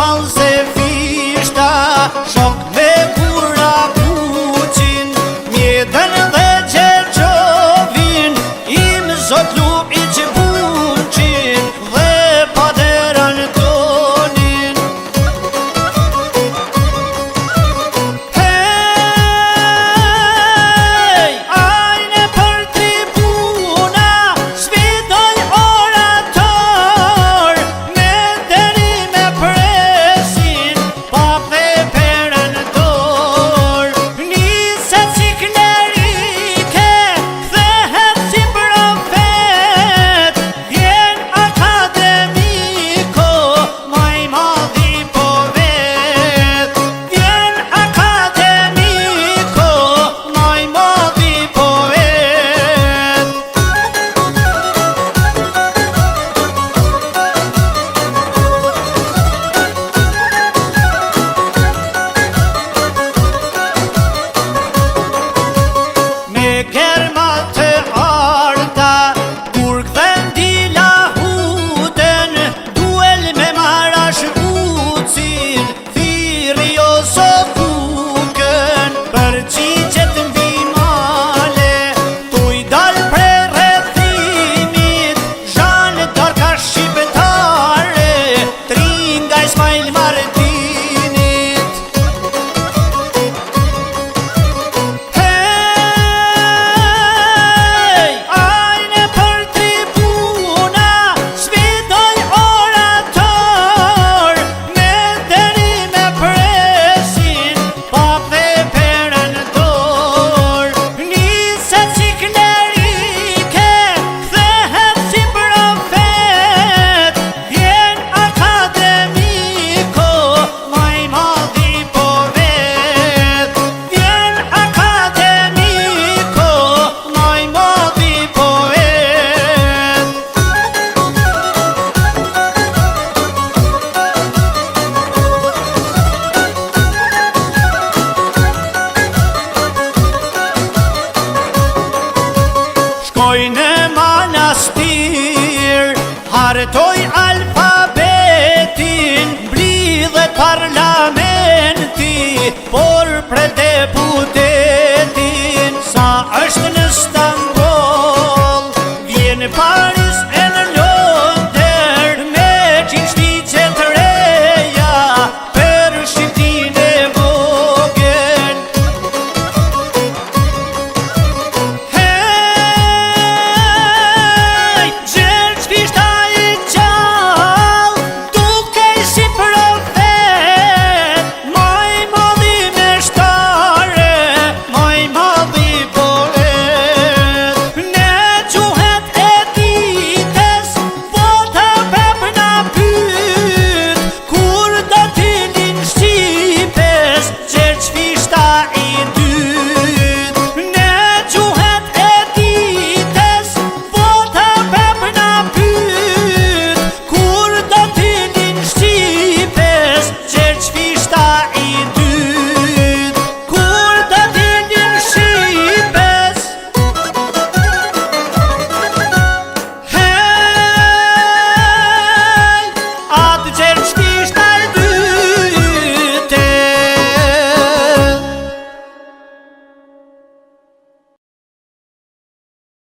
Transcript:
mall se fishta, shok me kura kuqin, mjetën dhe Gjergjovin, im zot lup i që bunqin, dhe paderan tonin. Hej, ajne për tribuna, sfidoj orator, me deri me presin, pap dhe perën dor. Niset si klerike, kthehet si profet, vjen akademiko, maj madhi po vet. Vjen akademiko, maj madhi po vet. Me kerma të arta, kur kthen dila huten, duel me marash ucin, thiri oso kukën, përgjigjet mbi male, tuj dal pre rrethimit, zhanë darka shqiptare, tringa Ismail Martinit. Hej, ajne për tribuna, sfidoj orator, me deri me presin, pap dhe perën dor. Niset si klerike, kthehet si profet, vjen akademiko, maj madhi po vet. Vjen akademiko, maj madhi po vet. Shkoj në manastir, hartoj alfabetin, mblidhet parlamenti, por për deputetin, sa është